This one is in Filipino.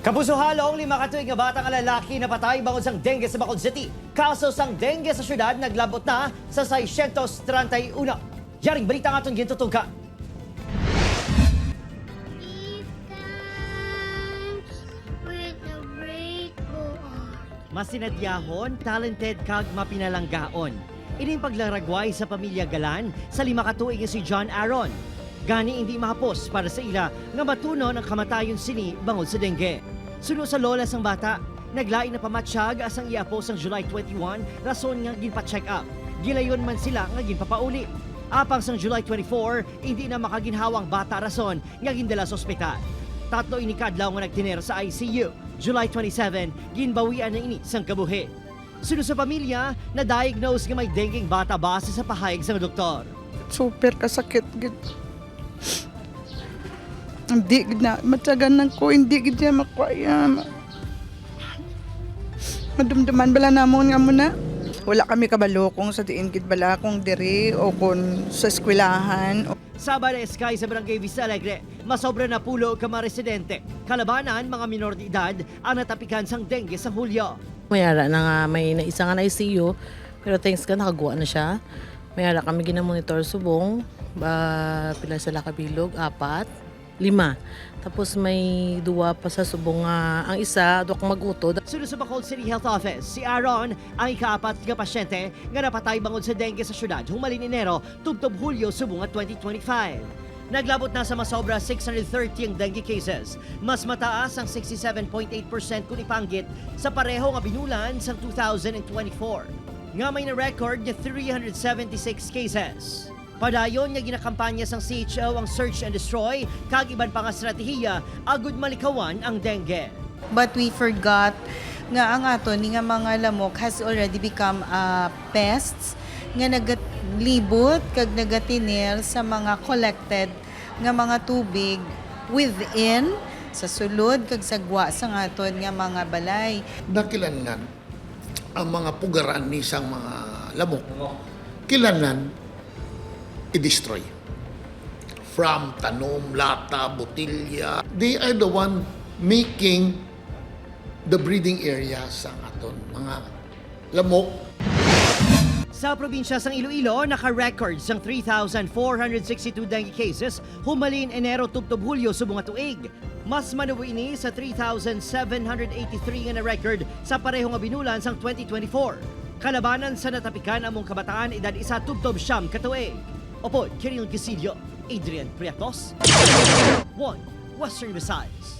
Kapuso-halong 5 katuig nga batang lalaki na patay bangod sang dengue sa Bacolod City. Kaso sang dengue sa syudad naglabot na sa 631. Yaring balita nga itong gintutugka. Masinadyahon, talented kag mapinalanggaon. Ining paglaragway sa pamilya Galan sa 5 katuig nga si John Aaron. Gani hindi mahapos para sa ila nga matunon ang kamatayon sini bangod sa dengue. Suno sa lola sang bata, naglain na pamatsyag asang iapo sang July 21 rason nga ginpa-check up. Gilayon man sila nga ginpapauli. Apang sang July 24, hindi na makaginhawang bata rason nga gindala sa ospital. 3 ini kadlaw nga nagtiner sa ICU. July 27, ginbawian na ini sang kabuhi. Suno sa pamilya, na-diagnose nga may dengueng bata base sa pahayag sang doktor. Super kasakit gid. Hindi gid na matyagan ko, hindi gid niya makuha. Madumduman bala namon nga muna. Wala kami kabalo kung sa diin gid bala kung diri o kung sa eskwelahan. Sabado Sky sa Barangay Vista Alegre, masobra na pulo ka mga residente. Kalabanan, mga minor de edad ang natapikan sang dengue sa Hulyo. Mayara na nga, may naisa nga na ICU, pero thanks ka, nakagawa na siya. Mayara kami ginamonitor subong, pila sila kabilog, 4, 5. Tapos may 2 pa sa subong nga, ang isa, duwak mag-utod. Sunod sa Bacolod City Health Office, si Aaron ang ika-4 nga pasyente nga napatay bangod sa dengue sa syudad humalin Enero, tubtob Hulyo subong at 2025. Naglabot na sa masobra 630 ang dengue cases. Mas mataas ang 67.8% kung ipanggit sa pareho nga binulan sa 2024. Nga may na-record na 376 cases. Padayon nga ginakampanya sang CHO ang search and destroy, kag iban pa nga estratehiya agud malikawan ang dengue. But we forgot nga ang aton nga mga lamok has already become pests nga nagalibot kag nagatinil sa mga collected nga mga tubig within sa sulod kag sagwa sa aton nga mga balay. Nakilangan ang mga pugaran ni isang mga lamok. Kilangan i-destroy. From tanom, lata, botilya. They are the one making the breeding area sa aton mga lamok. Sa probinsya sang Iloilo, naka-record sang 3,462 dengue cases humalin Enero tubtob Hulyo subong nga tuig. Mas manuwi ini sa 3,783 nga na-record sa pareho nga binulan sang 2024. Kalabanan sa natapikan among kabataan edad 1 tubtob siyam ka tuig. Opo, Kiril Gisilio, Adrian Priatos, 1 Western Visayas.